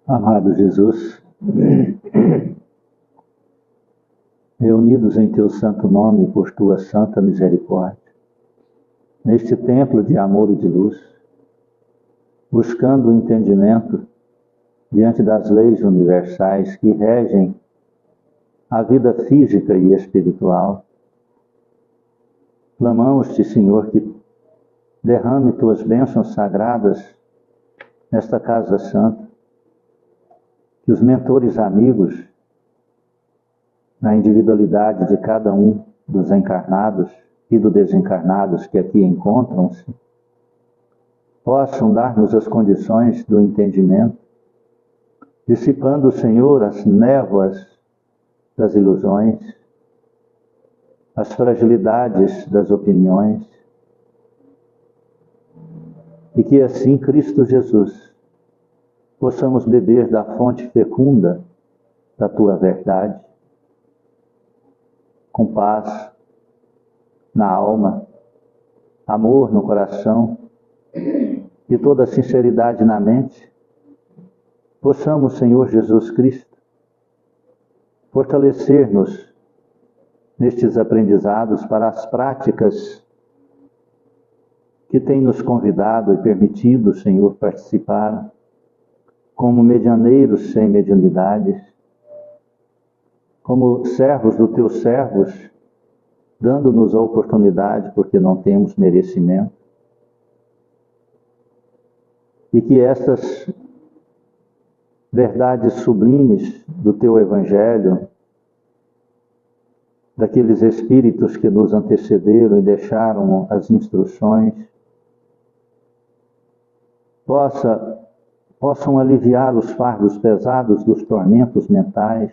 Amado Jesus, reunidos em Teu santo nome por Tua santa misericórdia, neste templo de amor e de luz, buscando o entendimento diante das leis universais que regem a vida física e espiritual, clamamos-te, Senhor, que derrame Tuas bênçãos sagradas nesta casa santa, que os mentores amigos, na individualidade de cada um dos encarnados e dos desencarnados que aqui encontram-se, possam dar-nos as condições do entendimento, dissipando, Senhor, as névoas das ilusões, as fragilidades das opiniões, e que assim Cristo Jesus possamos beber da fonte fecunda da Tua verdade, com paz na alma, amor no coração e toda sinceridade na mente, possamos, Senhor Jesus Cristo, fortalecer-nos nestes aprendizados para as práticas que tem nos convidado e permitido, Senhor, participar como medianeiros sem mediunidades, como servos dos Teus servos, dando-nos a oportunidade porque não temos merecimento. E que estas verdades sublimes do Teu Evangelho, daqueles espíritos que nos antecederam e deixaram as instruções, possam aliviar os fardos pesados dos tormentos mentais,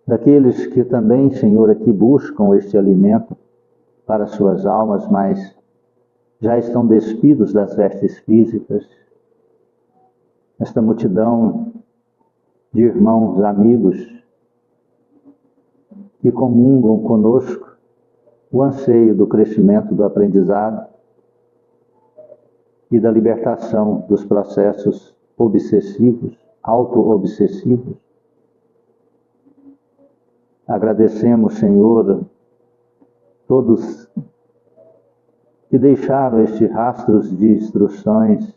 daqueles que também, Senhor, aqui buscam este alimento para suas almas, mas já estão despidos das vestes físicas. Esta multidão de irmãos, amigos, que comungam conosco o anseio do crescimento do aprendizado e da libertação dos processos obsessivos, auto-obsessivos. Agradecemos, Senhor, todos que deixaram estes rastros de instruções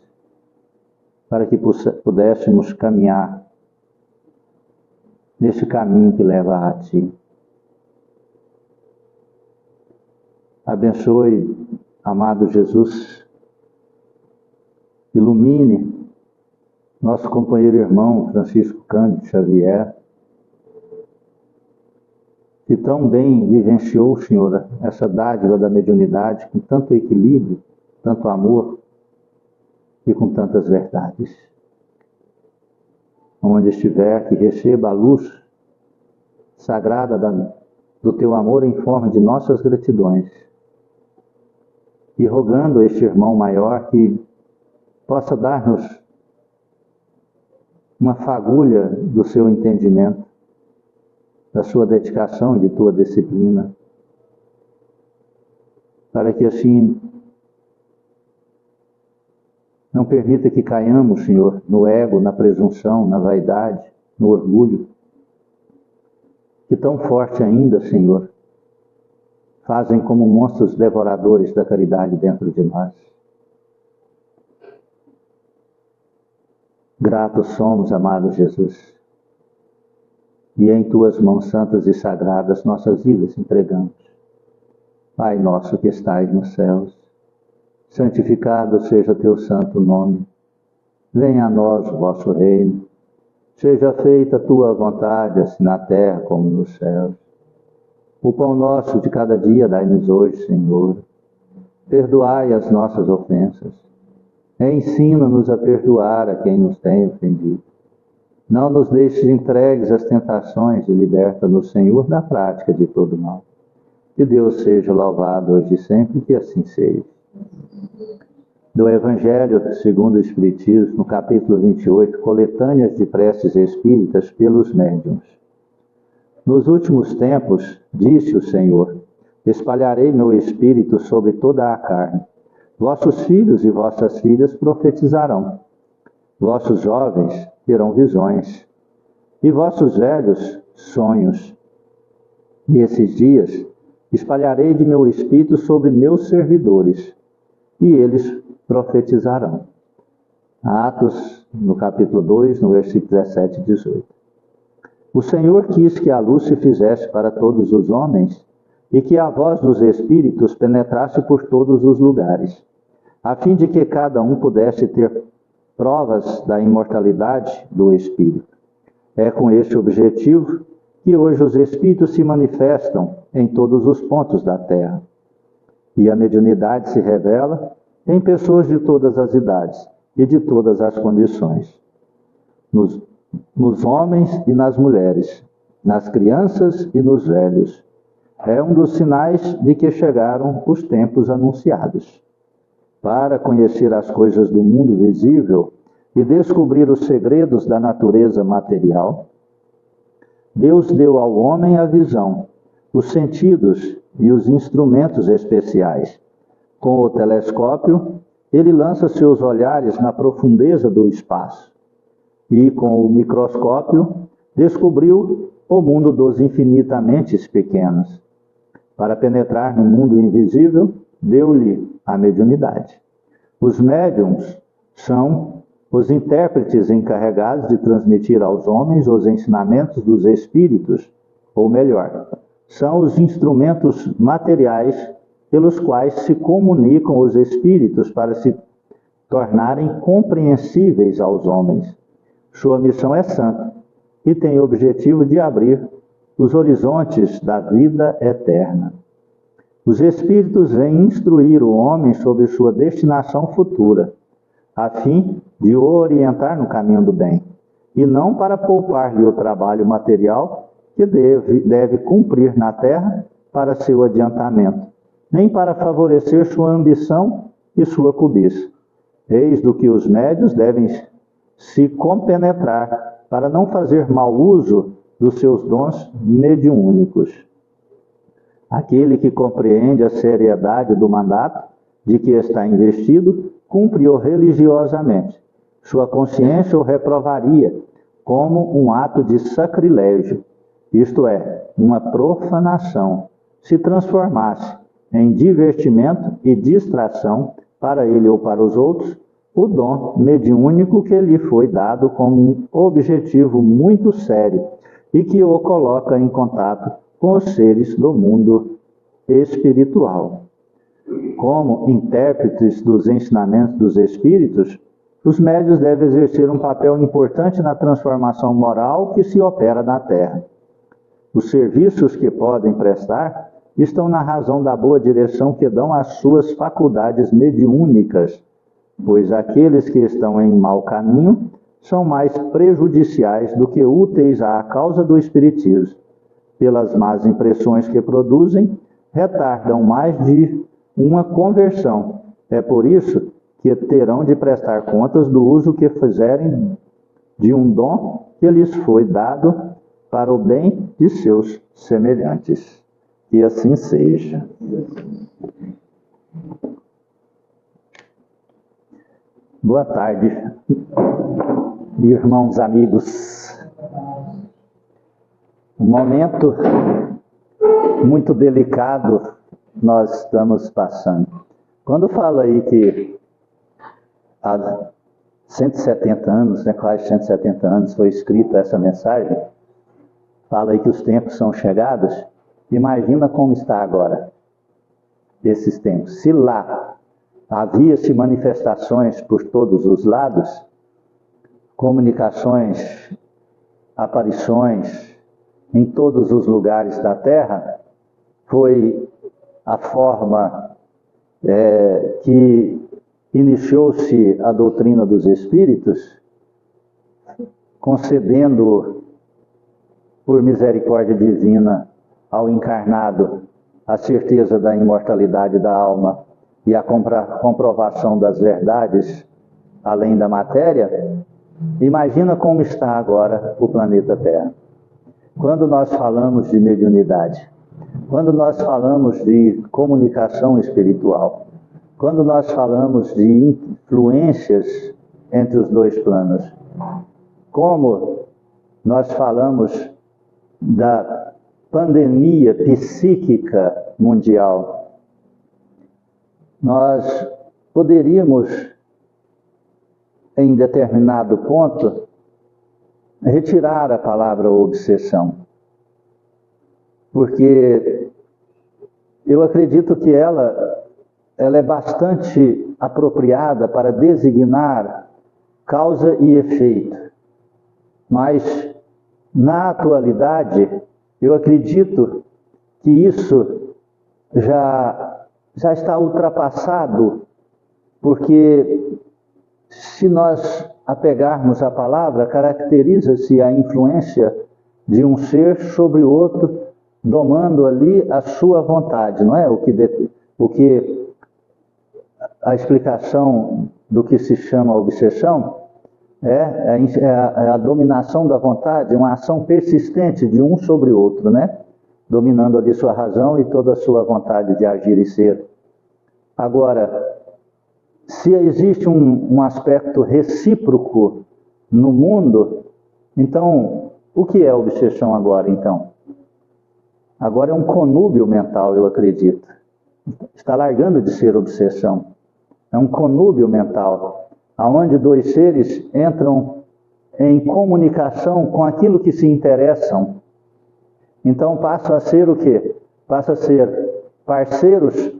para que pudéssemos caminhar neste caminho que leva a Ti. Abençoe, amado Jesus, ilumine nosso companheiro irmão Francisco Cândido Xavier, que tão bem vivenciou, Senhor, essa dádiva da mediunidade com tanto equilíbrio, tanto amor e com tantas verdades. Onde estiver, que receba a luz sagrada do Teu amor em forma de nossas gratidões. E rogando a este irmão maior que possa dar-nos uma fagulha do Seu entendimento, da Sua dedicação e de Tua disciplina, para que assim não permita que caiamos, Senhor, no ego, na presunção, na vaidade, no orgulho, que tão forte ainda, Senhor, fazem como monstros devoradores da caridade dentro de nós. Gratos somos, amado Jesus, e em Tuas mãos santas e sagradas nossas vidas entregamos. Pai nosso que estais nos céus, santificado seja Teu santo nome. Venha a nós o vosso reino. Seja feita a Tua vontade, assim na terra como nos céus. O pão nosso de cada dia dai-nos hoje, Senhor. Perdoai as nossas ofensas. Ensina-nos a perdoar a quem nos tem ofendido. Não nos deixes entregues às tentações e liberta-nos, Senhor, da prática de todo mal. Que Deus seja louvado hoje e sempre, que assim seja. Do Evangelho segundo o Espiritismo, no capítulo 28, coletâneas de preces espíritas pelos médiuns. Nos últimos tempos, disse o Senhor, espalharei meu espírito sobre toda a carne. Vossos filhos e vossas filhas profetizarão. Vossos jovens terão visões, e vossos velhos sonhos. Nesses dias espalharei de meu espírito sobre meus servidores, e eles profetizarão. Atos, no capítulo 2, no versículo 17 e 18. O Senhor quis que a luz se fizesse para todos os homens, e que a voz dos Espíritos penetrasse por todos os lugares, a fim de que cada um pudesse ter provas da imortalidade do Espírito. É com este objetivo que hoje os Espíritos se manifestam em todos os pontos da Terra. E a mediunidade se revela em pessoas de todas as idades e de todas as condições. Nos homens e nas mulheres, nas crianças e nos velhos. É um dos sinais de que chegaram os tempos anunciados. Para conhecer as coisas do mundo visível e descobrir os segredos da natureza material, Deus deu ao homem a visão, os sentidos e os instrumentos especiais. Com o telescópio, ele lança seus olhares na profundeza do espaço. E com o microscópio, descobriu o mundo dos infinitamente pequenos. Para penetrar no mundo invisível, deu-lhe a mediunidade. Os médiums são os intérpretes encarregados de transmitir aos homens os ensinamentos dos espíritos, ou melhor, são os instrumentos materiais pelos quais se comunicam os espíritos para se tornarem compreensíveis aos homens. Sua missão é santa e tem o objetivo de abrir os horizontes da vida eterna. Os Espíritos vêm instruir o homem sobre sua destinação futura, a fim de o orientar no caminho do bem, e não para poupar-lhe o trabalho material que deve cumprir na terra para seu adiantamento, nem para favorecer sua ambição e sua cobiça. Eis do que os médios devem se compenetrar para não fazer mau uso dos seus dons mediúnicos. Aquele que compreende a seriedade do mandato de que está investido, cumpre-o religiosamente. Sua consciência o reprovaria como um ato de sacrilégio, isto é, uma profanação, se transformasse em divertimento e distração para ele ou para os outros, o dom mediúnico que lhe foi dado como um objetivo muito sério e que o coloca em contato com os seres do mundo espiritual. Como intérpretes dos ensinamentos dos Espíritos, os médiuns devem exercer um papel importante na transformação moral que se opera na Terra. Os serviços que podem prestar estão na razão da boa direção que dão às suas faculdades mediúnicas, pois aqueles que estão em mau caminho são mais prejudiciais do que úteis à causa do Espiritismo. Pelas más impressões que produzem, retardam mais de uma conversão. É por isso que terão de prestar contas do uso que fizerem de um dom que lhes foi dado para o bem de seus semelhantes. Que assim seja. Boa tarde, irmãos, amigos. Um momento muito delicado nós estamos passando. Quando fala aí que há 170 anos, quase 170 anos, foi escrita essa mensagem, fala aí que os tempos são chegados, imagina como está agora, esses tempos. Se lá havia-se manifestações por todos os lados, comunicações, aparições em todos os lugares da Terra, foi a forma que iniciou-se a doutrina dos Espíritos, concedendo por misericórdia divina ao encarnado a certeza da imortalidade da alma e a comprovação das verdades além da matéria. Imagina como está agora o planeta Terra. Quando nós falamos de mediunidade, quando nós falamos de comunicação espiritual, quando nós falamos de influências entre os dois planos. Como nós falamos da pandemia psíquica mundial, nós poderíamos, em determinado ponto, retirar a palavra obsessão, porque eu acredito que ela é bastante apropriada para designar causa e efeito, mas na atualidade eu acredito que isso já está ultrapassado, porque se nós apegarmos à palavra, caracteriza-se a influência de um ser sobre o outro, domando ali a sua vontade, não é? O que a explicação do que se chama obsessão é a dominação da vontade, uma ação persistente de um sobre o outro, né? Dominando ali sua razão e toda a sua vontade de agir e ser. Agora, se existe um aspecto recíproco no mundo, então, o que é obsessão agora, então? Agora é um conúbio mental, eu acredito. Está largando de ser obsessão. É um conúbio mental, onde dois seres entram em comunicação com aquilo que se interessam. Então passa a ser o quê? Passa a ser parceiros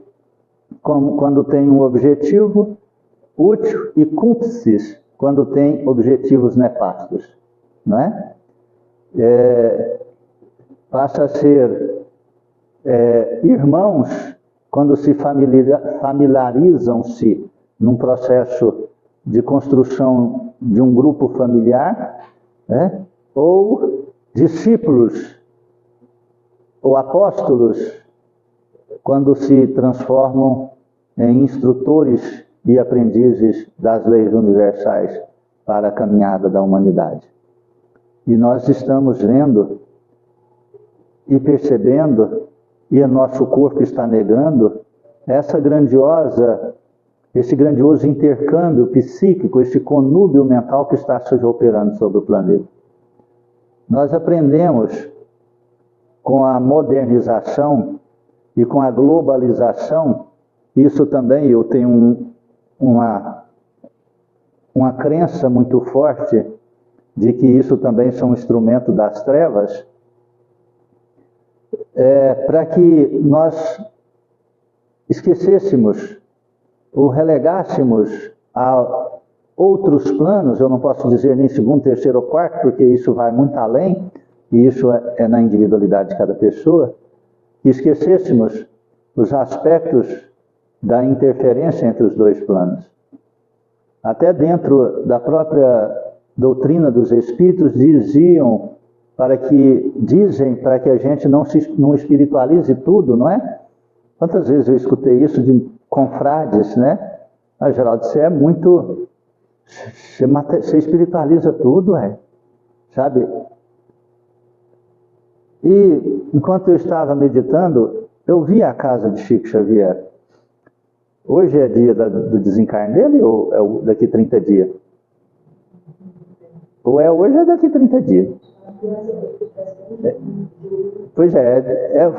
quando tem um objetivo útil e cúmplices quando tem objetivos nefastos, não é? Passa a ser irmãos quando se familiarizam-se num processo de construção de um grupo familiar, ou discípulos ou apóstolos quando se transformam em instrutores e aprendizes das leis universais para a caminhada da humanidade. E nós estamos vendo e percebendo, e o nosso corpo está negando, esse grandioso intercâmbio psíquico, esse conúbio mental que está se operando sobre o planeta. Nós aprendemos com a modernização e com a globalização, isso também eu tenho uma crença muito forte de que isso também são instrumentos das trevas, para que nós esquecêssemos ou relegássemos a outros planos, eu não posso dizer nem segundo, terceiro ou quarto, porque isso vai muito além, e isso é na individualidade de cada pessoa, e esquecêssemos os aspectos da interferência entre os dois planos. Até dentro da própria doutrina dos Espíritos dizem para que a gente não espiritualize tudo, não é? Quantas vezes eu escutei isso de confrades, né? Geraldo, você é muito... Você espiritualiza tudo, sabe? E enquanto eu estava meditando, eu vi a casa de Chico Xavier. Hoje é dia do desencarne dele ou é daqui 30 dias? Ou é hoje ou é daqui 30 dias? Pois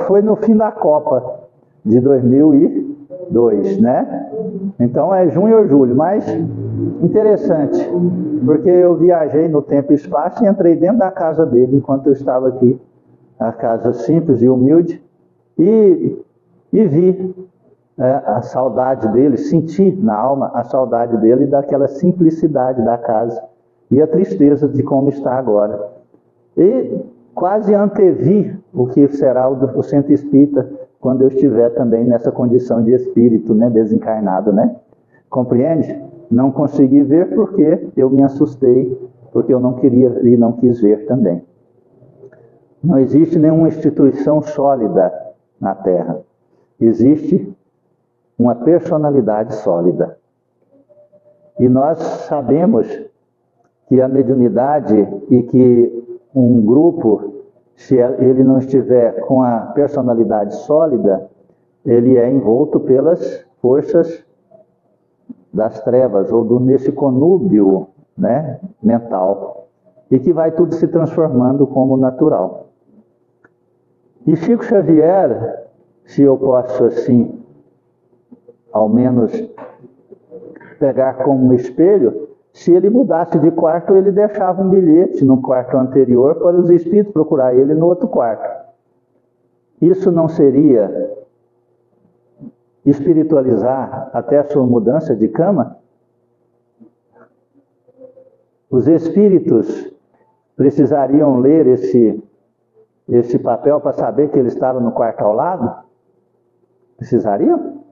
foi no fim da Copa de 2002, né? Então é junho ou julho, mas interessante, porque eu viajei no tempo e espaço e entrei dentro da casa dele enquanto eu estava aqui, a casa simples e humilde, e vi a saudade dele, senti na alma a saudade dele daquela simplicidade da casa e a tristeza de como está agora. E quase antevi o que será o centro espírita quando eu estiver também nessa condição de espírito, né, desencarnado, né? Compreende? Não consegui ver porque eu me assustei, porque eu não queria e não quis ver também. Não existe nenhuma instituição sólida na Terra. Existe uma personalidade sólida. E nós sabemos que a mediunidade e que um grupo, se ele não estiver com a personalidade sólida, ele é envolto pelas forças das trevas, ou nesse conúbio, né, mental, e que vai tudo se transformando como natural. E Chico Xavier, se eu posso assim, ao menos pegar como um espelho, se ele mudasse de quarto, ele deixava um bilhete no quarto anterior para os espíritos procurar ele no outro quarto. Isso não seria espiritualizar até a sua mudança de cama? Os espíritos precisariam ler esse papel para saber que ele estava no quarto ao lado? Precisariam?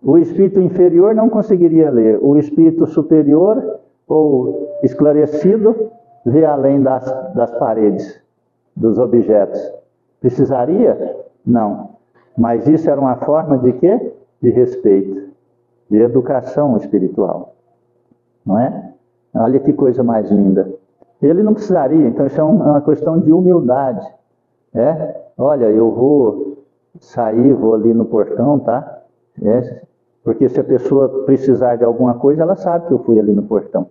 O espírito inferior não conseguiria ler. O espírito superior, ou esclarecido, vê além das paredes, dos objetos. Precisaria? Não. Mas isso era uma forma de quê? De respeito, de educação espiritual. Não é? Olha que coisa mais linda. Ele não precisaria, então isso é uma questão de humildade. Olha, eu vou sair, vou ali no portão, tá? Porque se a pessoa precisar de alguma coisa, ela sabe que eu fui ali no portão.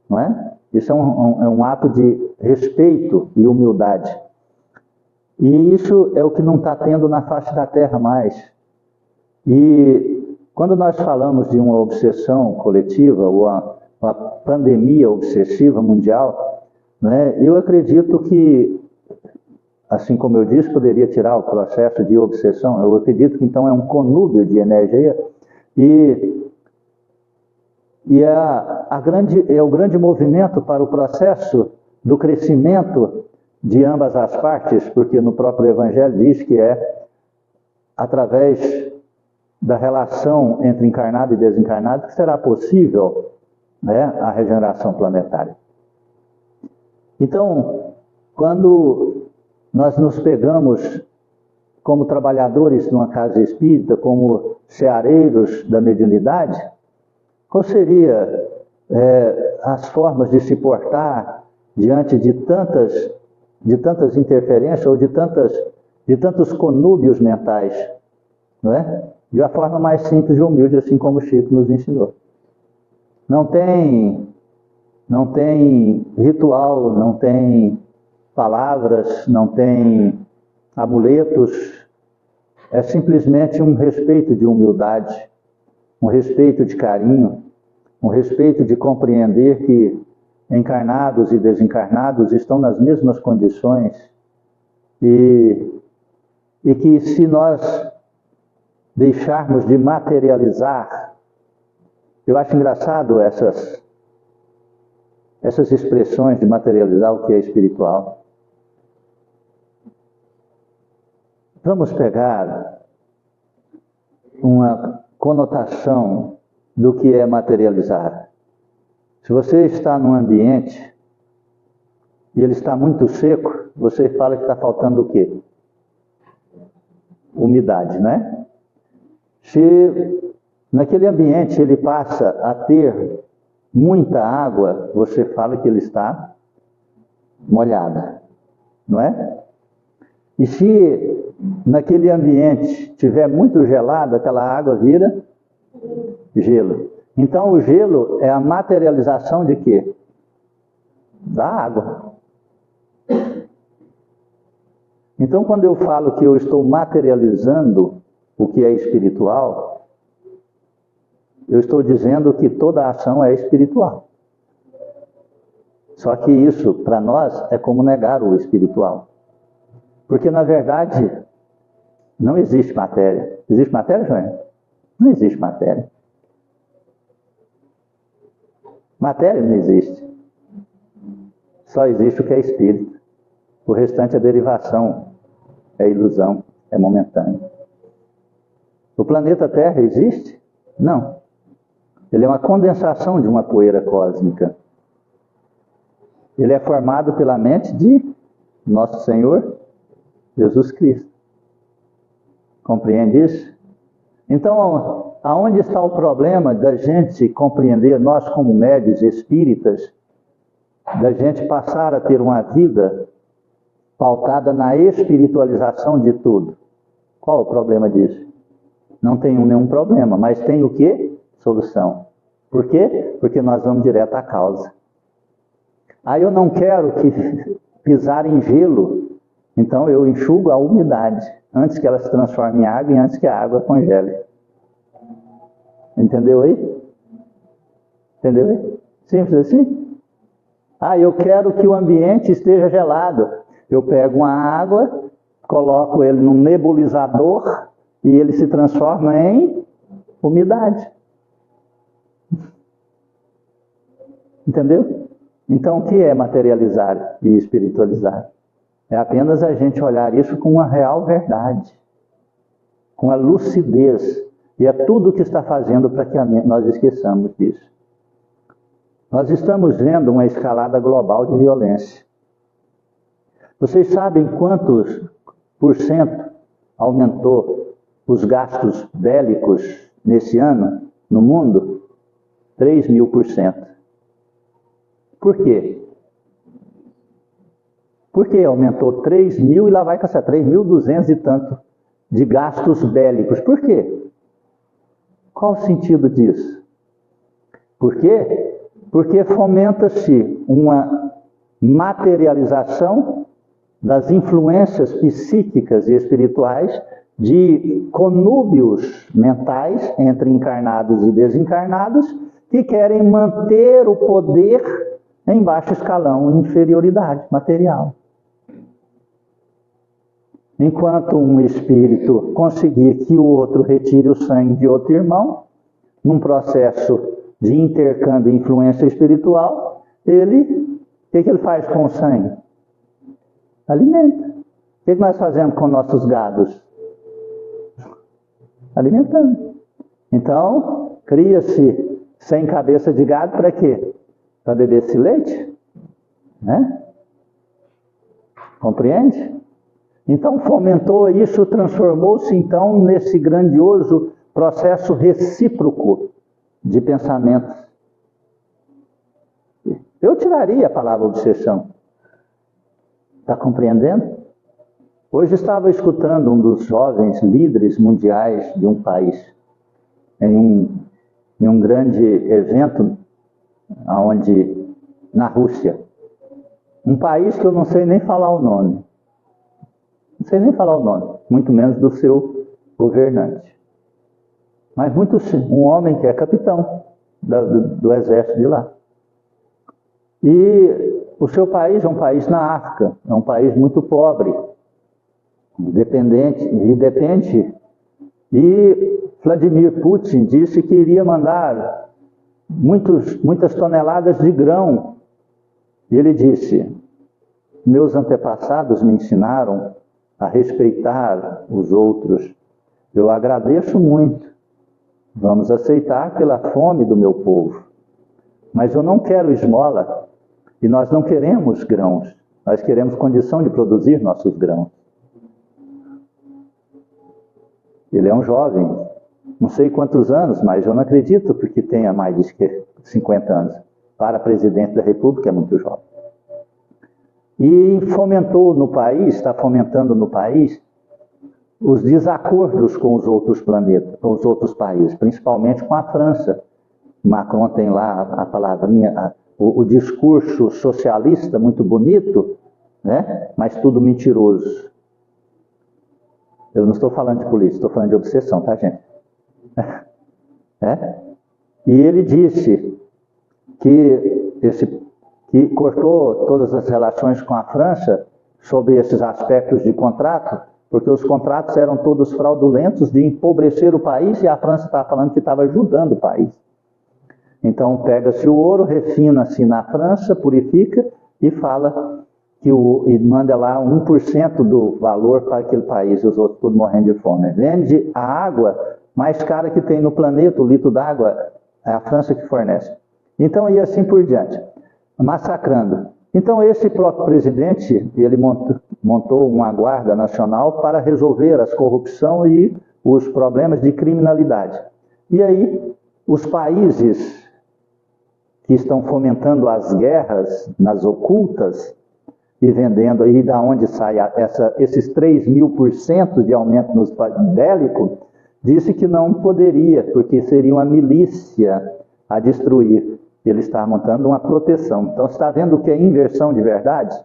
Não é? Isso é um ato de respeito e humildade. E isso é o que não está tendo na face da Terra mais. E quando nós falamos de uma obsessão coletiva, ou uma pandemia obsessiva mundial, né, eu acredito que, assim como eu disse, poderia tirar o processo de obsessão. Eu acredito que então é um conúbio de energia e é o grande movimento para o processo do crescimento de ambas as partes, porque no próprio Evangelho diz que é através da relação entre encarnado e desencarnado que será possível, né, a regeneração planetária. Então, quando nós nos pegamos como trabalhadores numa casa espírita, como ceareiros da mediunidade, qual seria as formas de se portar diante de tantas interferências ou de tantos conúbios mentais, não é? De uma forma mais simples e humilde, assim como o Chico nos ensinou. Não tem ritual, não tem palavras, não tem amuletos, é simplesmente um respeito de humildade, um respeito de carinho, um respeito de compreender que encarnados e desencarnados estão nas mesmas condições e que se nós deixarmos de materializar, eu acho engraçado essas expressões de materializar o que é espiritual. Vamos pegar uma conotação do que é materializar. Se você está num ambiente e ele está muito seco, você fala que está faltando o quê? Umidade, né? Se naquele ambiente ele passa a ter muita água, você fala que ele está molhada, não é? E se naquele ambiente tiver muito gelado, aquela água vira gelo. Então o gelo é a materialização de quê? Da água. Então quando eu falo que eu estou materializando o que é espiritual, eu estou dizendo que toda ação é espiritual. Só que isso, para nós, é como negar o espiritual. Porque, na verdade, não existe matéria. Existe matéria, João? Não existe matéria. Matéria não existe. Só existe o que é espírito. O restante é derivação, é ilusão, é momentâneo. O planeta Terra existe? Não. Ele é uma condensação de uma poeira cósmica. Ele é formado pela mente de nosso Senhor Jesus Cristo. Compreende isso? Então, aonde está o problema da gente compreender, nós como médios espíritas, da gente passar a ter uma vida pautada na espiritualização de tudo? Qual o problema disso? Não tem nenhum problema, mas tem o quê? Solução. Por quê? Porque nós vamos direto à causa. Aí eu não quero que pisar em gelo, então eu enxugo a umidade, antes que ela se transforme em água e antes que a água congele. Entendeu aí? Entendeu aí? Simples assim? Eu quero que o ambiente esteja gelado. Eu pego uma água, coloco ele num nebulizador e ele se transforma em umidade. Entendeu? Então, o que é materializar e espiritualizar? É apenas a gente olhar isso com uma real verdade, com a lucidez. E é tudo o que está fazendo para que nós esqueçamos disso. Nós estamos vendo uma escalada global de violência. Vocês sabem quantos por cento aumentou os gastos bélicos nesse ano no mundo? 3.000%. Por quê? Porque aumentou 3.000 e lá vai caçar 3.200 e tanto de gastos bélicos. Por quê? Qual o sentido disso? Por quê? Porque fomenta-se uma materialização das influências psíquicas e espirituais de conúbios mentais entre encarnados e desencarnados que querem manter o poder em baixo escalão, inferioridade material. Enquanto um espírito conseguir que o outro retire o sangue de outro irmão, num processo de intercâmbio e influência espiritual, o que ele faz com o sangue? Alimenta. O que nós fazemos com nossos gados? Alimentando. Então, cria-se 100 cabeças de gado para quê? Para beber esse leite? Né? Compreende? Então fomentou isso, transformou-se então nesse grandioso processo recíproco de pensamentos. Eu tiraria a palavra obsessão. Está compreendendo? Hoje estava escutando um dos jovens líderes mundiais de um país, em um grande evento na Rússia. Um país que eu não sei nem falar o nome. Não sei nem falar o nome, muito menos do seu governante. Mas um homem que é capitão do exército de lá. E o seu país é um país na África, é um país muito pobre, depende. E Vladimir Putin disse que iria mandar muitas toneladas de grão. E ele disse: meus antepassados me ensinaram a respeitar os outros. Eu agradeço muito. Vamos aceitar pela fome do meu povo. Mas eu não quero esmola. E nós não queremos grãos. Nós queremos condição de produzir nossos grãos. Ele é um jovem, não sei quantos anos, mas eu não acredito porque tenha mais de 50 anos. Para presidente da República é muito jovem. E fomentou no país, está fomentando no país, os desacordos com os outros planetas, com os outros países, principalmente com a França. Macron tem lá a palavrinha, o discurso socialista muito bonito, né? Mas tudo mentiroso. Eu não estou falando de política, estou falando de obsessão, tá, gente? E ele disse que cortou todas as relações com a França sobre esses aspectos de contrato, porque os contratos eram todos fraudulentos de empobrecer o país e a França estava falando que estava ajudando o país. Então pega-se o ouro, refina-se na França, purifica e fala e manda lá 1% do valor para aquele país, os outros tudo morrendo de fome. Vende a água mais cara que tem no planeta, o litro d'água, é a França que fornece. Então, e assim por diante, massacrando. Então, esse próprio presidente, ele montou uma guarda nacional para resolver as corrupção e os problemas de criminalidade. E aí, os países que estão fomentando as guerras nas ocultas e vendendo aí da onde sai esses 3.000% de aumento nos bélico, disse que não poderia, porque seria uma milícia a destruir. Ele está montando uma proteção. Então, você está vendo o que é inversão de verdade?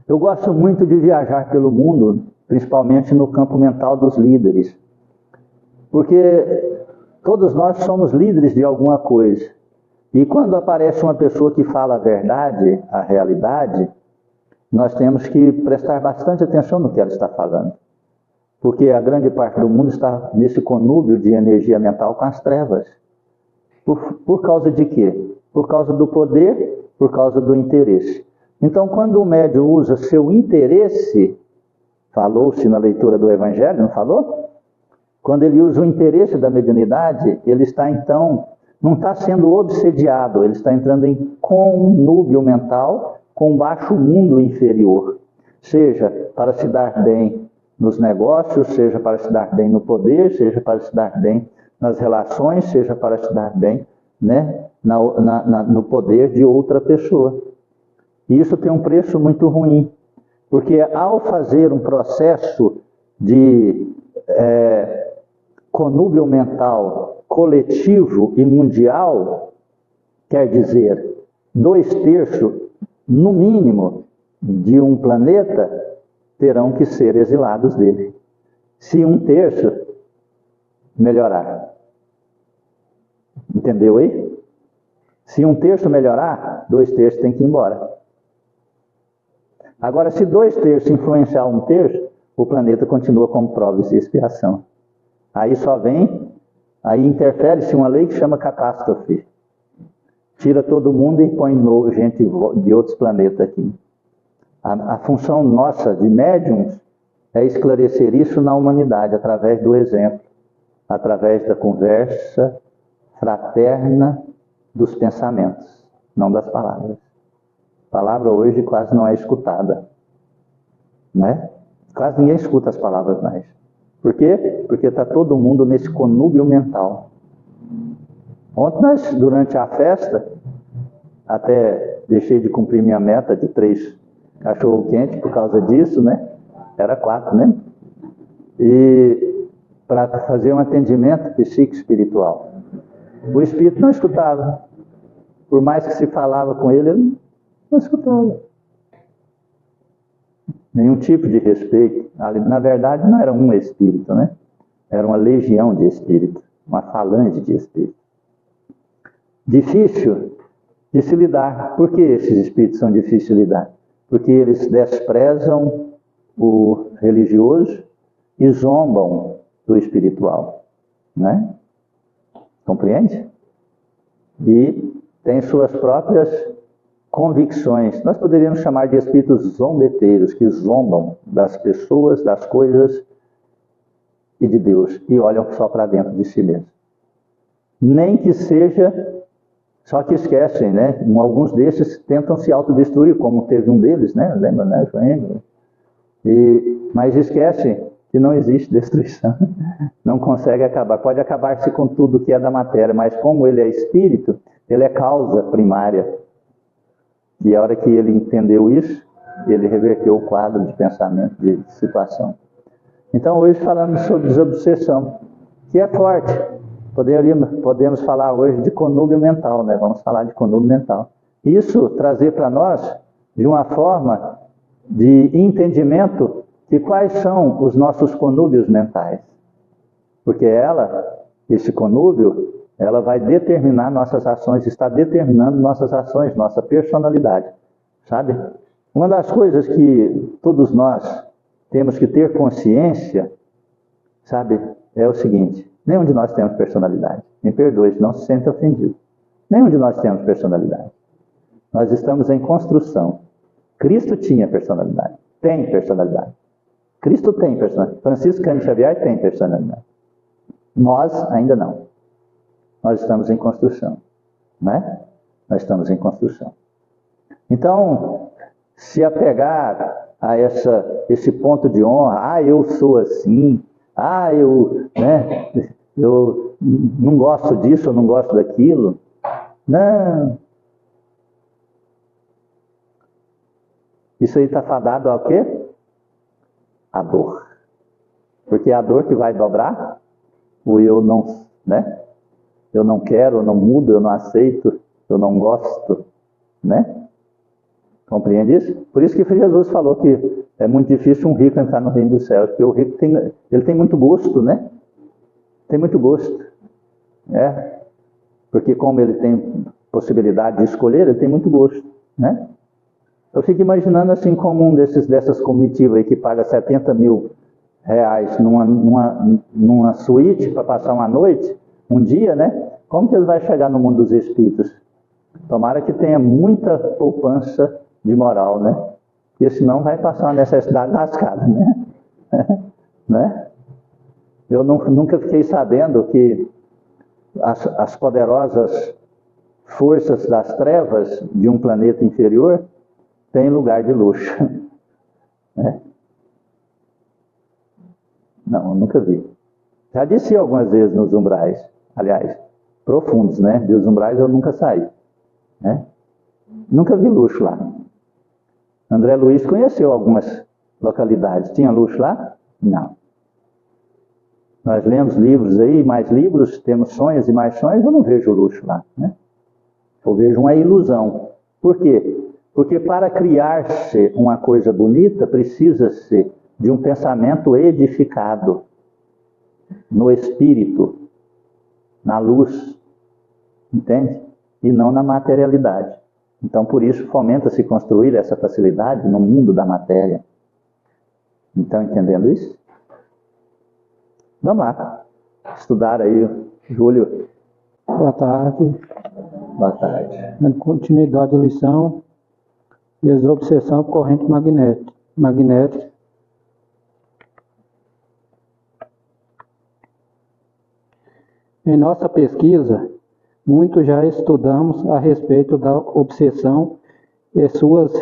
Eu gosto muito de viajar pelo mundo, principalmente no campo mental dos líderes. Porque todos nós somos líderes de alguma coisa. E quando aparece uma pessoa que fala a verdade, a realidade, nós temos que prestar bastante atenção no que ela está falando. Porque a grande parte do mundo está nesse conúbio de energia mental com as trevas. Por causa de quê? Por causa do poder, por causa do interesse. Então, quando o médium usa seu interesse, falou-se na leitura do Evangelho, não falou? Quando ele usa o interesse da mediunidade, ele está então, não está sendo obsediado, ele está entrando em conúbio mental com o baixo mundo inferior. Seja para se dar bem nos negócios, seja para se dar bem no poder, seja para se dar bem nas relações, seja para se dar bem, né, no poder de outra pessoa. E isso tem um preço muito ruim, porque ao fazer um processo de conúbio mental coletivo e mundial, quer dizer, 2/3, no mínimo, de um planeta terão que ser exilados dele. Se 1/3 melhorar. Entendeu aí? Se 1/3 melhorar, 2/3 tem que ir embora. Agora, se 2/3 influenciar 1/3, o planeta continua como prova e expiação. Aí aí interfere-se uma lei que chama catástrofe. Tira todo mundo e põe gente de outros planetas aqui. A função nossa de médiums é esclarecer isso na humanidade, através do exemplo, através da conversa fraterna dos pensamentos, não das palavras. A palavra hoje quase não é escutada, né? Quase ninguém escuta as palavras mais. Por quê? Porque está todo mundo nesse conúbio mental. Ontem, durante a festa, até deixei de cumprir minha meta de 3 cachorro-quente por causa disso, né? Era 4, né? E para fazer um atendimento psico-espiritual. O espírito não escutava. Por mais que se falava com ele, ele não escutava. Nenhum tipo de respeito. Na verdade, não era um espírito, né? Era uma legião de espíritos, uma falange de espíritos. Difícil de se lidar. Por que esses espíritos são difíceis de lidar? Porque eles desprezam o religioso e zombam do espiritual, né? Compreende? E tem suas próprias convicções. Nós poderíamos chamar de espíritos zombeteiros, que zombam das pessoas, das coisas e de Deus, e olham só para dentro de si mesmo. Nem que seja, só que esquecem, né? Alguns desses tentam se autodestruir, como teve um deles, né? Lembra, né? Mas esquecem que não existe destruição. Não consegue acabar. Pode acabar-se com tudo que é da matéria, mas como ele é espírito, ele é causa primária. E a hora que ele entendeu isso, ele reverteu o quadro de pensamento, de situação. Então hoje falamos sobre desobsessão, que é forte. Podemos falar hoje de conúbio mental, né? Vamos falar de conúbio mental. Isso trazer para nós, de uma forma de entendimento, de quais são os nossos conúbios mentais. Porque esse conúbio, ela vai determinar nossas ações, está determinando nossas ações, nossa personalidade, sabe? Uma das coisas que todos nós temos que ter consciência, sabe, é o seguinte: nenhum de nós temos personalidade. Me perdoe, não se sente ofendido. Nenhum de nós temos personalidade. Nós estamos em construção. Cristo tinha personalidade, tem personalidade. Cristo tem personalidade. Francisco Cândido Xavier tem personalidade. Nós ainda não. Nós estamos em construção, né? Nós estamos em construção. Então, se apegar a esse ponto de honra, eu sou assim, eu não gosto disso, eu não gosto daquilo. Não. Isso aí está fadado ao quê? A dor. Porque é a dor que vai dobrar o eu não, né? Eu não quero, eu não mudo, eu não aceito, eu não gosto, né? Compreende isso? Por isso que Jesus falou que é muito difícil um rico entrar no reino dos céus, porque o rico ele tem muito gosto, né? Tem muito gosto, né? Porque como ele tem possibilidade de escolher, ele tem muito gosto, né? Eu fico imaginando assim como dessas comitivas aí que paga 70 mil reais numa suíte para passar uma noite, um dia, né? Como que ele vai chegar no mundo dos espíritos? Tomara que tenha muita poupança de moral, né? Porque senão vai passar uma necessidade lascada, né? Né? Eu nunca fiquei sabendo que as poderosas forças das trevas de um planeta inferior têm lugar de luxo. Né? Não, eu nunca vi. Já desci algumas vezes nos umbrais, aliás, profundos, né? Dos umbrais eu nunca saí, né? Nunca vi luxo lá. André Luiz conheceu algumas localidades. Tinha luxo lá? Não. Nós lemos livros aí, mais livros, temos sonhos e mais sonhos, eu não vejo luxo lá, né? Eu vejo uma ilusão. Por quê? Porque para criar-se uma coisa bonita, precisa-se de um pensamento edificado no espírito, na luz, entende? E não na materialidade. Então, por isso, fomenta-se construir essa facilidade no mundo da matéria. Então, entendendo isso? Vamos lá. Estudar aí, Júlio. Boa tarde. Boa tarde. Na continuidade da lição, desobsessão por corrente magnética. Em nossa pesquisa, muito já estudamos a respeito da obsessão e suas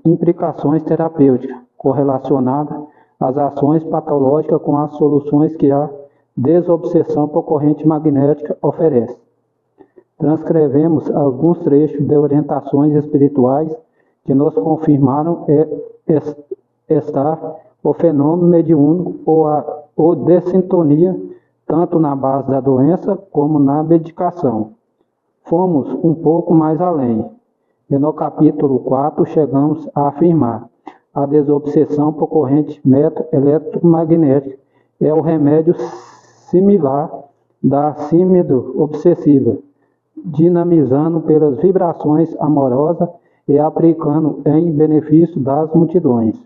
implicações terapêuticas correlacionadas às ações patológicas com as soluções que a desobsessão por corrente magnética oferece. Transcrevemos alguns trechos de orientações espirituais que nos confirmaram estar o fenômeno mediúnico ou de sintonia tanto na base da doença como na medicação. Fomos um pouco mais além, e no capítulo 4 chegamos a afirmar: a desobsessão por corrente eletromagnética é o remédio similar da síndrome obsessiva, dinamizando pelas vibrações amorosas e aplicando em benefício das multidões.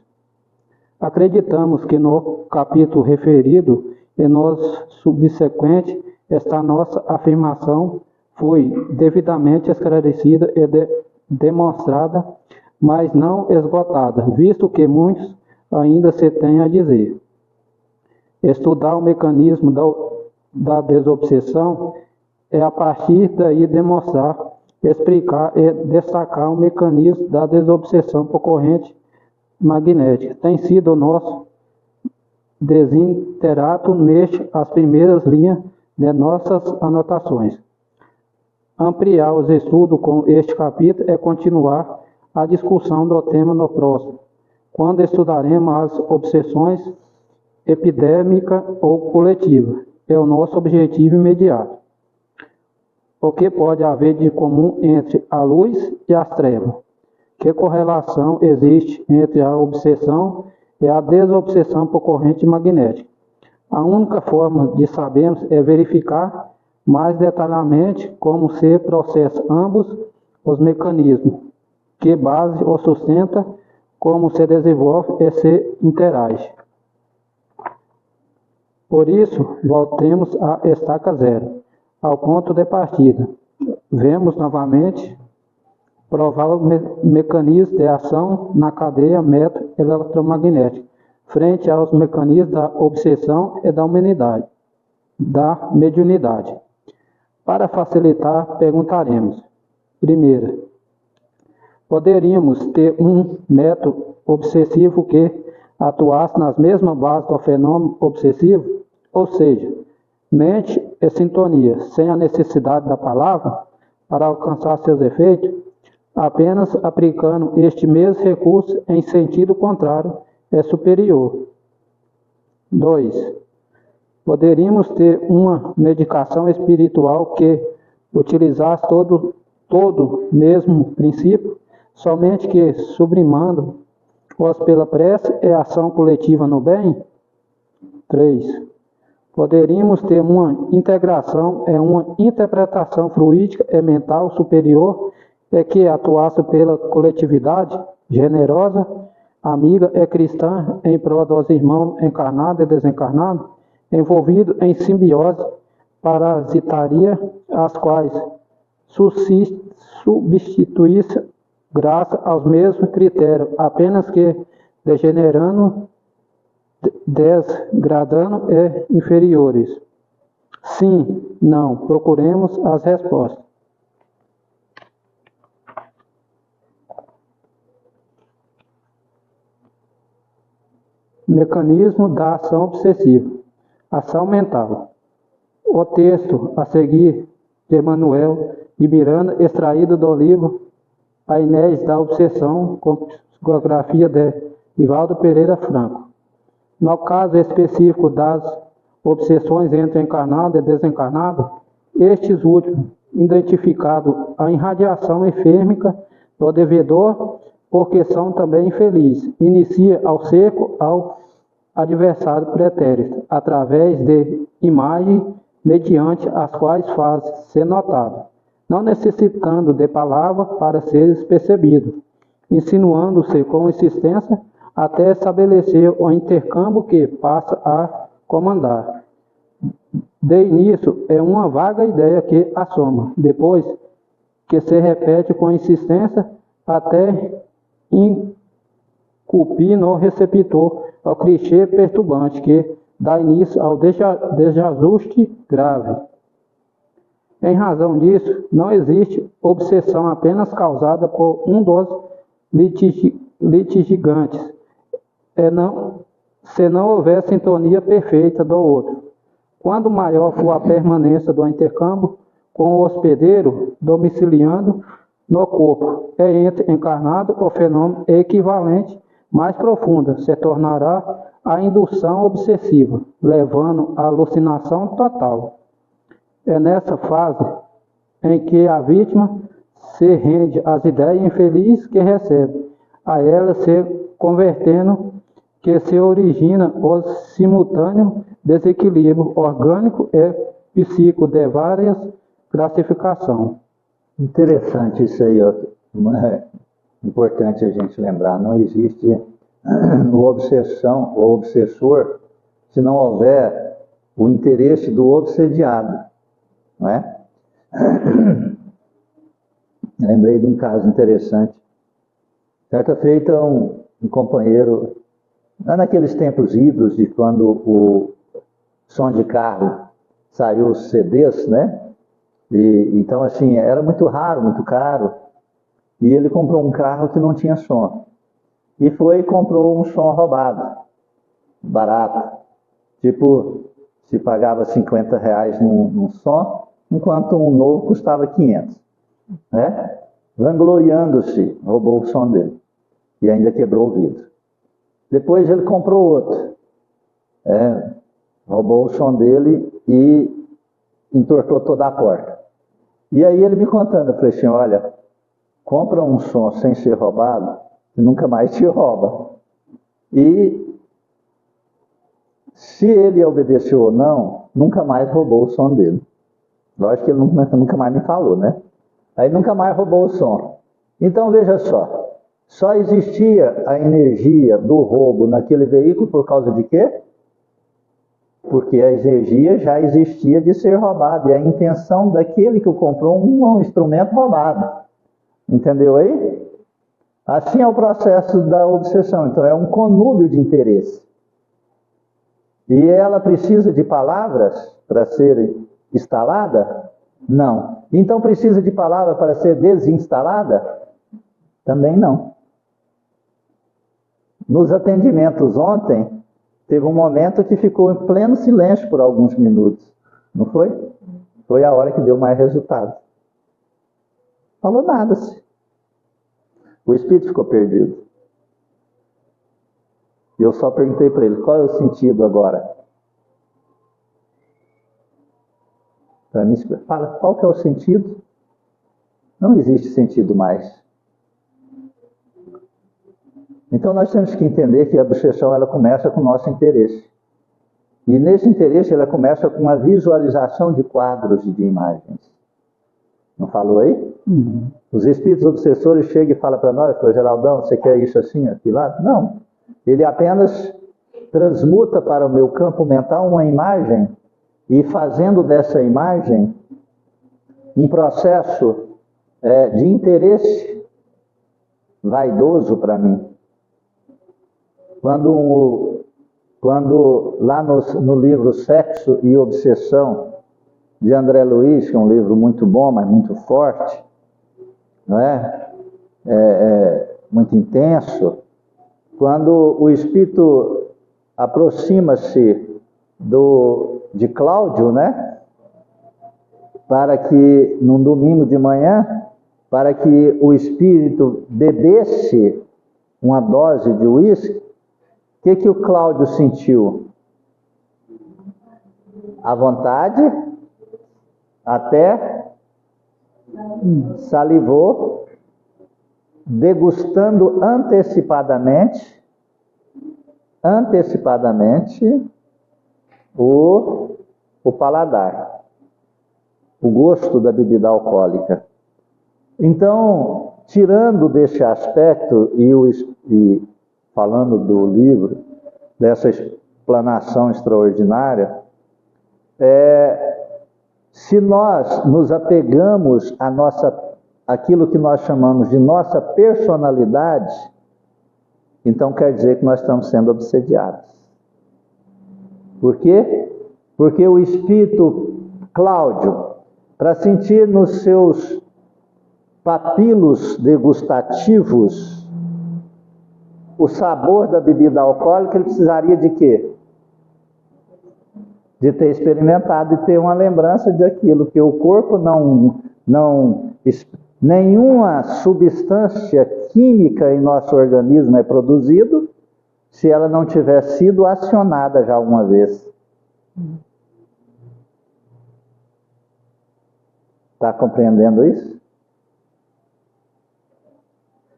Acreditamos que no capítulo referido e nos subsequente, esta nossa afirmação foi devidamente esclarecida e demonstrada, mas não esgotada, visto que muitos ainda se têm a dizer. Estudar o mecanismo da desobsessão é a partir daí demonstrar, explicar e destacar o mecanismo da desobsessão por corrente magnética. Tem sido o nosso desiderato neste as primeiras linhas de nossas anotações. Ampliar os estudos com este capítulo é continuar a discussão do tema no próximo, quando estudaremos as obsessões epidêmicas ou coletivas. É o nosso objetivo imediato. O que pode haver de comum entre a luz e as trevas? Que correlação existe entre a obsessão e a desobsessão por corrente magnética? A única forma de sabermos é verificar mais detalhadamente como se processam ambos os mecanismos, que base ou sustenta, como se desenvolve e se interage. Por isso, voltemos à estaca zero, ao ponto de partida. Vemos novamente provar o mecanismo de ação na cadeia eletromagnética, frente aos mecanismos da obsessão e da mediunidade. Para facilitar, perguntaremos: primeiro, poderíamos ter um método obsessivo que atuasse nas mesmas bases do fenômeno obsessivo, ou seja, mente e sintonia, sem a necessidade da palavra para alcançar seus efeitos, apenas aplicando este mesmo recurso em sentido contrário é superior. 2. Poderíamos ter uma medicação espiritual que utilizasse todo mesmo princípio, somente que sublimando-os pela prece e ação coletiva no bem? 3. Poderíamos ter uma integração, uma interpretação fluídica e mental superior que atuasse pela coletividade, generosa, amiga e cristã em prol dos irmãos encarnados e desencarnados, envolvidos em simbiose parasitaria, as quais substituísse graças aos mesmos critérios, apenas que degenerando, desgradando e inferiores. Sim, não, procuremos as respostas. Mecanismo da ação obsessiva. Ação mental. O texto a seguir de Manuel de Miranda, extraído do livro Painéis da Obsessão, com psicografia de Divaldo Pereira Franco. No caso específico das obsessões entre encarnado e desencarnado, estes últimos, identificado a irradiação efêmica do devedor, porque são também infelizes, inicia ao seco ao adversário pretérito, através de imagem mediante as quais faz ser notado, não necessitando de palavra para ser percebido, insinuando-se com insistência até estabelecer o intercâmbio que passa a comandar. De início, é uma vaga ideia que assoma, depois que se repete com insistência até inculpir no receptor o clichê perturbante que dá início ao desajuste grave. Em razão disso, não existe obsessão apenas causada por um dos litigantes, se não houver sintonia perfeita do outro. Quando maior for a permanência do intercâmbio com o hospedeiro domiciliando no corpo, entre encarnado, o fenômeno equivalente mais profunda se tornará a indução obsessiva, levando à alucinação total. É nessa fase em que a vítima se rende às ideias infelizes que recebe, a ela se convertendo, que se origina o simultâneo desequilíbrio orgânico e psíquico de várias classificações. Interessante isso aí, ó. É importante a gente lembrar, não existe obsessão ou obsessor se não houver o interesse do obsediado, não é? Lembrei de um caso interessante. Certa feita, um companheiro, lá naqueles tempos idos de quando o som de carro saiu os CDs, né? Então, assim, era muito raro, muito caro. E ele comprou um carro que não tinha som. E foi e comprou um som roubado, barato. Tipo, se pagava R$50 num som, enquanto um novo custava 500. Né? Vangloriando-se, roubou o som dele. E ainda quebrou o vidro. Depois ele comprou outro. Roubou o som dele e entortou toda a porta. E aí ele me contando, eu falei assim, olha, compra um som sem ser roubado e nunca mais te rouba. E se ele obedeceu ou não, nunca mais roubou o som dele. Lógico que ele nunca mais me falou, né? Aí nunca mais roubou o som. Então veja só existia a energia do roubo naquele veículo por causa de quê? Porque a energia já existia de ser roubado, e a intenção daquele que o comprou um instrumento roubado. Entendeu aí? Assim é o processo da obsessão. Então é um conúbio de interesse. E ela precisa de palavras para ser instalada? Não. Então precisa de palavra para ser desinstalada? Também não. Nos atendimentos ontem, teve um momento que ficou em pleno silêncio por alguns minutos. Não foi? Foi a hora que deu mais resultado. Falou nada-se. O espírito ficou perdido. E eu só perguntei para ele, qual é o sentido agora? para mim, fala, qual que é o sentido? Não existe sentido mais. Então nós temos que entender que a obsessão ela começa com o nosso interesse. E nesse interesse ela começa com a visualização de quadros e de imagens. Não falou aí? Uhum. Os espíritos obsessores chegam e falam para nós, Geraldão, você quer isso assim, aquilo lá? Não. Ele apenas transmuta para o meu campo mental uma imagem e fazendo dessa imagem um processo de interesse vaidoso para mim. Quando lá no livro Sexo e Obsessão, de André Luiz, que é um livro muito bom, mas muito forte, não é? Muito intenso, quando o espírito aproxima-se de Cláudio, né? Para que, num domingo de manhã, para que o espírito bebesse uma dose de uísque, o que o Cláudio sentiu? À vontade, até salivou, degustando antecipadamente o paladar, o gosto da bebida alcoólica. Então, tirando desse aspecto e falando do livro, dessa explanação extraordinária, se nós nos apegamos àquilo que nós chamamos de nossa personalidade, então quer dizer que nós estamos sendo obsediados. Por quê? Porque o espírito Cláudio, para sentir nos seus papilos degustativos o sabor da bebida alcoólica, ele precisaria de quê? De ter experimentado e ter uma lembrança daquilo, que o corpo nenhuma substância química em nosso organismo é produzido se ela não tiver sido acionada já uma vez. Está compreendendo isso?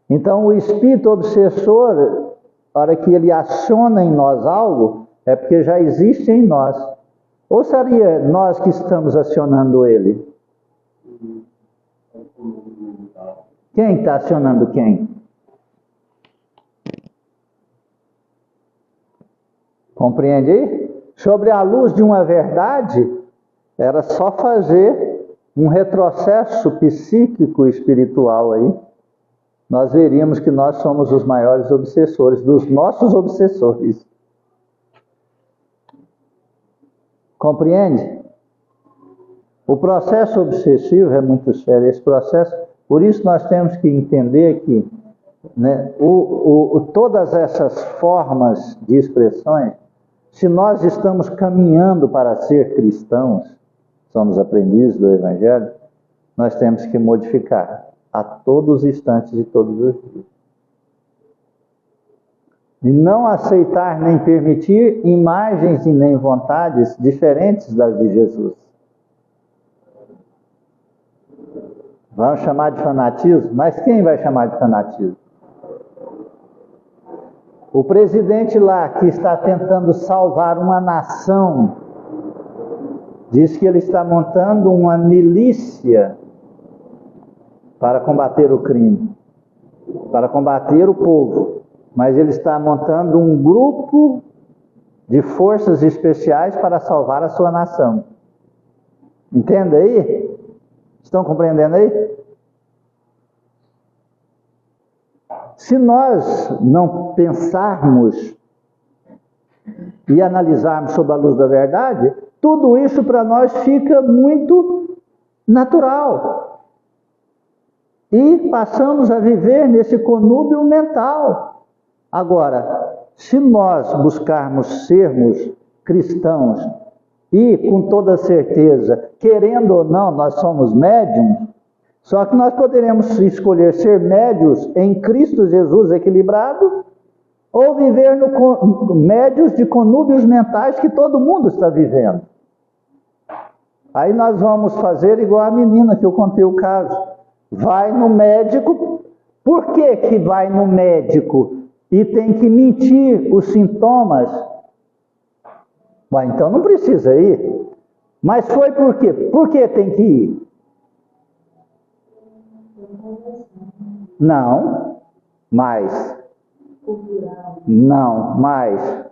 Então o espírito obsessor, na hora que ele aciona em nós algo, é porque já existe em nós. Ou seria nós que estamos acionando ele? Quem está acionando quem? Compreende aí? Sobre a luz de uma verdade, era só fazer um retrocesso psíquico espiritual aí. Nós veríamos que nós somos os maiores obsessores, dos nossos obsessores. Compreende? O processo obsessivo é muito sério, esse processo. Por isso nós temos que entender que, né, todas essas formas de expressões, se nós estamos caminhando para ser cristãos, somos aprendizes do Evangelho, nós temos que modificar a todos os instantes e todos os dias. E não aceitar nem permitir imagens e nem vontades diferentes das de Jesus. Vamos chamar de fanatismo? Mas quem vai chamar de fanatismo? O presidente lá que está tentando salvar uma nação, diz que ele está montando uma milícia para combater o crime, para combater o povo. Mas ele está montando um grupo de forças especiais para salvar a sua nação. Entende aí? Estão compreendendo aí? Se nós não pensarmos e analisarmos sob a luz da verdade, tudo isso para nós fica muito natural. E passamos a viver nesse conúbio mental. Agora, se nós buscarmos sermos cristãos e com toda certeza, querendo ou não, nós somos médiums, só que nós poderemos escolher ser médios em Cristo Jesus equilibrado ou viver médios de conúbios mentais que todo mundo está vivendo. Aí nós vamos fazer igual a menina que eu contei o caso. Vai no médico. Por que que vai no médico e tem que mentir os sintomas? Bom, então não precisa ir. Mas foi por quê? Por que tem que ir? Não, mais. Não, mais.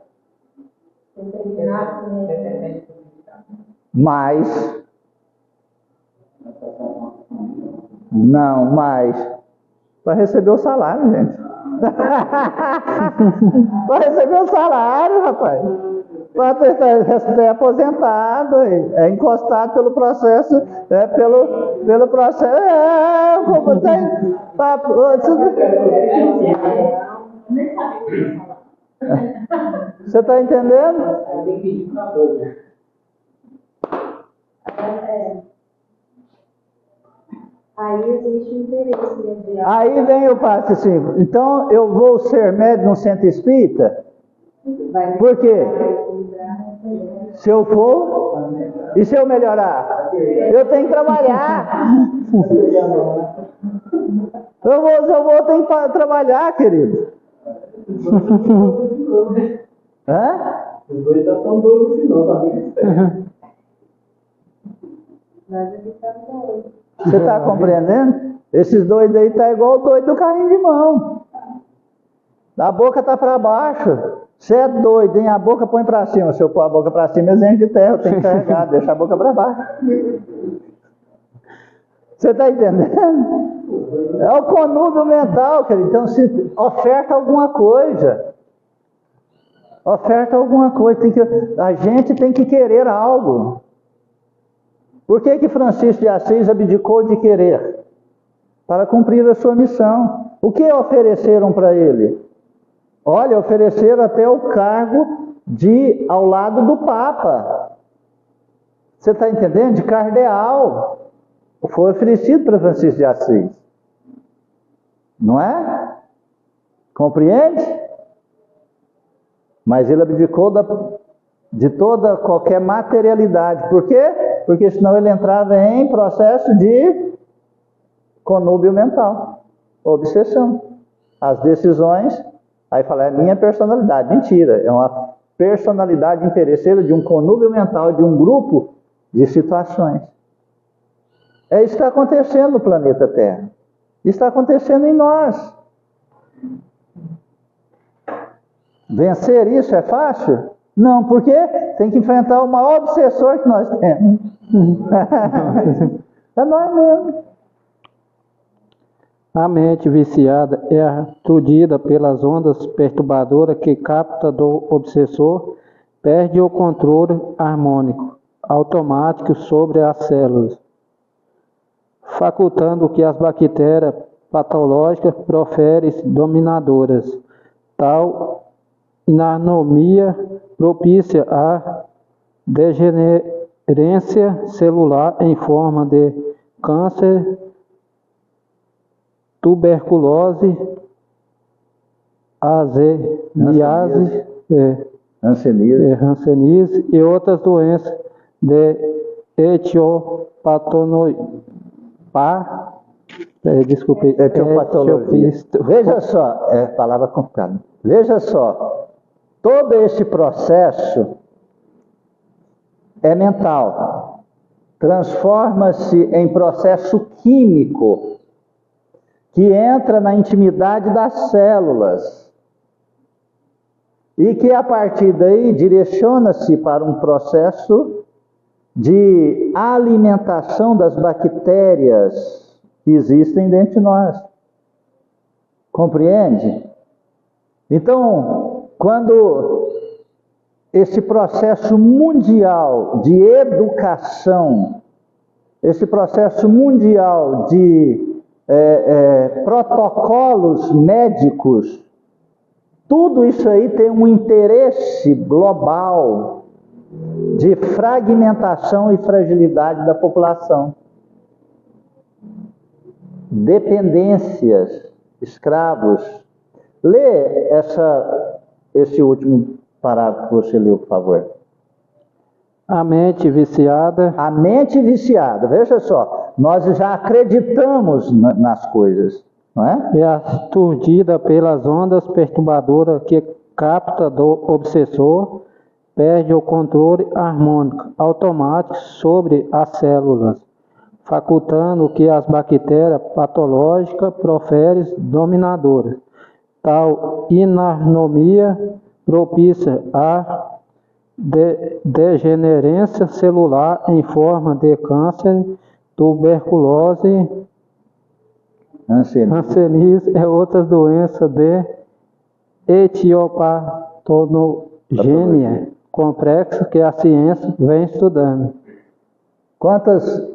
Mais. Não, mais. Para receber o salário, gente. Para receber o salário, rapaz. Para ser aposentado, é encostado pelo processo, pelo processo. Como tem. Você está entendendo? Aí existe um interesse. Aí vem o passo 5. Então eu vou ser médium no centro espírita? Por quê? Se eu for, e se eu melhorar? Eu tenho que trabalhar. Eu vou ter que trabalhar, querido. Hã? Os dois já estão doidos no final, tá vendo? Nós aqui estamos doidos. Você está compreendendo? Esses doidos aí tá igual o doido do carrinho de mão. A boca tá para baixo. Você é doido, hein? A boca põe para cima. Se eu pôr a boca para cima, eles enchem de terra. Eu tenho que carregar, deixar a boca para baixo. Você está entendendo? É o conúbio mental, querido. Então, se oferta alguma coisa. Oferta alguma coisa. A gente tem que querer algo. Por que que Francisco de Assis abdicou de querer? Para cumprir a sua missão. O que ofereceram para ele? Olha, ofereceram até o cargo ao lado do Papa. Você está entendendo? De cardeal. Foi oferecido para Francisco de Assis. Não é? Compreende? Mas ele abdicou de toda qualquer materialidade. Por quê? Porque senão ele entrava em processo de conúbio mental, obsessão. As decisões, aí fala, é minha personalidade. Mentira, é uma personalidade interesseira de um conúbio mental, de um grupo de situações. É isso que está acontecendo no planeta Terra. Isso está acontecendo em nós. Vencer isso é fácil? Não, porque tem que enfrentar o maior obsessor que nós temos. É nós mesmo. A mente viciada é aturdida pelas ondas perturbadoras que capta do obsessor, perde o controle harmônico automático sobre as células, facultando que as bactérias patológicas proferem dominadoras. Tal inanomia propicia a degenerência celular em forma de câncer, tuberculose, azeniase, hanseníase e outras doenças de etiopatologia. Veja só, é palavra complicada. Veja só, todo esse processo é mental. Transforma-se em processo químico que entra na intimidade das células e que a partir daí direciona-se para um processo de alimentação das bactérias que existem dentro de nós. Compreende? Então, quando esse processo mundial de educação, esse processo mundial de protocolos médicos, tudo isso aí tem um interesse global de fragmentação e fragilidade da população. Dependências, escravos. Lê esse último parágrafo que você leu, por favor. A mente viciada. A mente viciada, veja só, nós já acreditamos nas coisas, não é? É aturdida pelas ondas perturbadoras que capta do obsessor, perde o controle harmônico automático sobre as células, facultando que as bactérias patológicas proferem dominadoras. Tal inarmonia propicia a degenerência celular em forma de câncer, tuberculose, hanseníase e outras doenças de etiopatogênia complexa que a ciência vem estudando. Quantas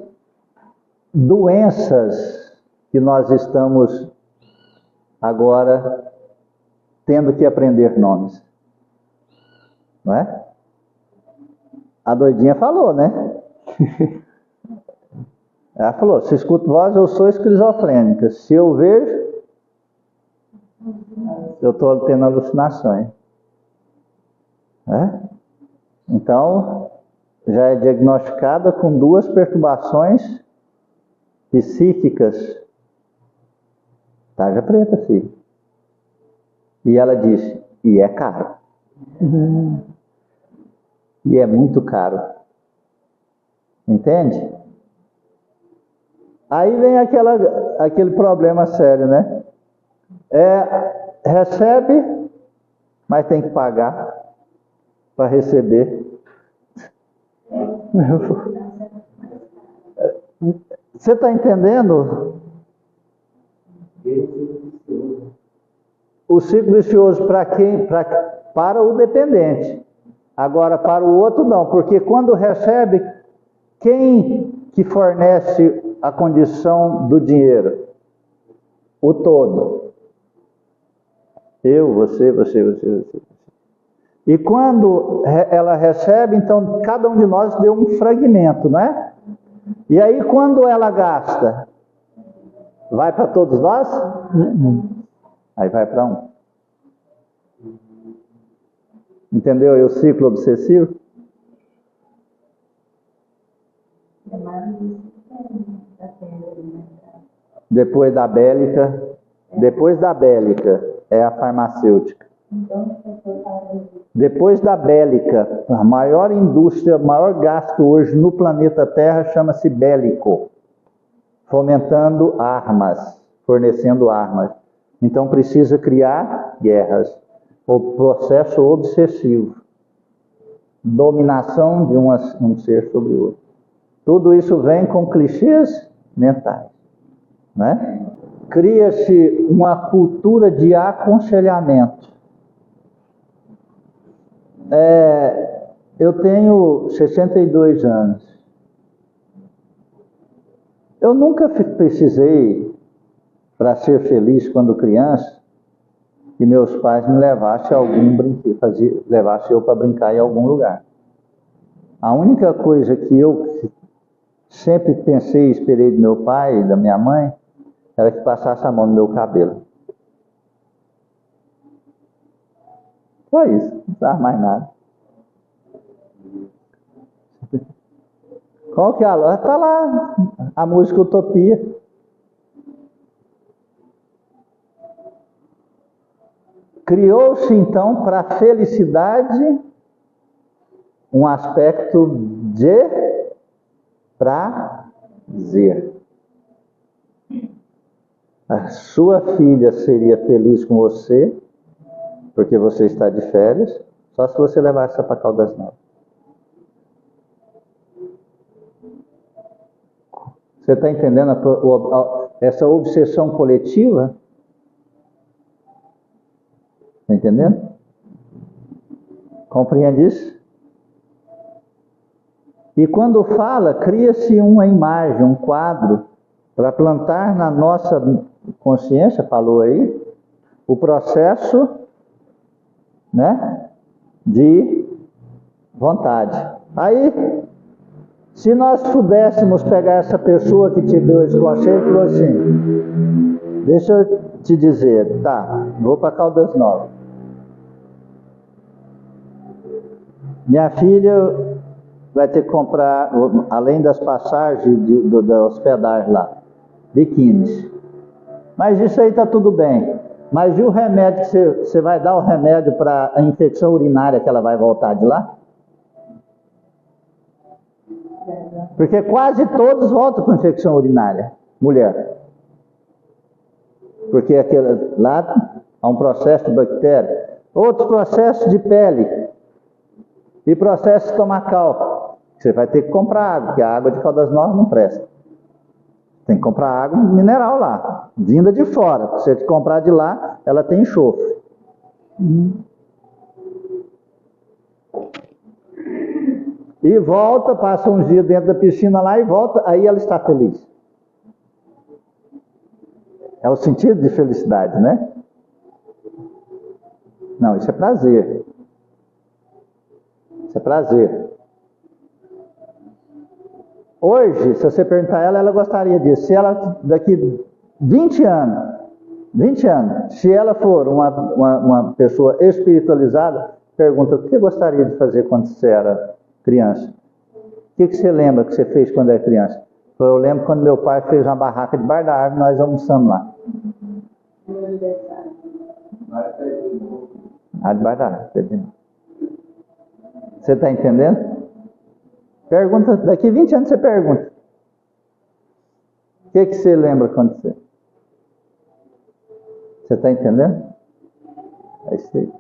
doenças que nós estamos agora tendo que aprender nomes, não é? A doidinha falou, né? Ela falou, se escuto voz, eu sou esquizofrênica. Se eu vejo, eu estou tendo alucinações. É? Então, já é diagnosticada com 2 perturbações psíquicas. Tarja preta, filho. E ela disse, e é caro. E é muito caro. Entende? Aí vem aquele problema sério, né? Recebe, mas tem que pagar para receber. Você está entendendo? O ciclo vicioso para quem? Para o dependente. Agora, para o outro não, porque quando recebe, quem que fornece a condição do dinheiro? O todo. Eu, você. E quando ela recebe, então cada um de nós deu um fragmento, não é? E aí quando ela gasta, vai para todos nós? Aí vai para um. Entendeu aí o ciclo obsessivo? Depois da bélica é a farmacêutica. Depois da bélica, a maior indústria, o maior gasto hoje no planeta Terra chama-se bélico, fomentando armas, fornecendo armas. Então precisa criar guerras, o processo obsessivo, dominação de um ser sobre o outro. Tudo isso vem com clichês mentais, né? Cria-se uma cultura de aconselhamento. Eu tenho 62 anos. Eu nunca precisei, para ser feliz quando criança, que meus pais me levassem a algum brinquedo, levassem eu para brincar em algum lugar. A única coisa que eu sempre pensei e esperei do meu pai e da minha mãe era que passasse a mão no meu cabelo. Só isso, não precisava mais nada. Qual que é a... Está lá a música Utopia. Criou-se então para a felicidade um aspecto de prazer. A sua filha seria feliz com você, porque você está de férias, só se você levasse ela para Caldas Novas. Você está entendendo essa obsessão coletiva? Está entendendo? Compreende isso? E quando fala, cria-se uma imagem, um quadro, para plantar na nossa consciência, falou aí, o processo, né, de vontade. Aí, se nós pudéssemos pegar essa pessoa que te deu esse conselho e falou assim, deixa eu te dizer, tá, vou para Caldas Novas. Minha filha, vai ter que comprar, além das passagens da hospedagem lá, biquínis. Mas isso aí está tudo bem. Mas e o remédio que você vai dar o remédio para a infecção urinária que ela vai voltar de lá? Porque quase todos voltam com infecção urinária, mulher. Porque lá há um processo de bactéria, outros processos de pele e processo estomacal. Você vai ter que comprar água, porque a água de Caldas Novas não presta. Tem que comprar água mineral lá, vinda de fora. Se você comprar de lá, ela tem enxofre. E volta, passa uns dias dentro da piscina lá e volta, aí ela está feliz. É o sentido de felicidade, né? Não, isso é prazer. Isso é prazer. Hoje, se você perguntar a ela, ela gostaria disso. Se ela, daqui 20 anos, se ela for uma pessoa espiritualizada, pergunta, o que você gostaria de fazer quando você era criança? O que você lembra que você fez quando era criança? Eu lembro quando meu pai fez uma barraca debaixo da árvore, nós almoçamos lá. Debaixo da árvore. Você está entendendo? Pergunta, daqui 20 anos você pergunta. O que você lembra quando você... Você está entendendo? É isso aí.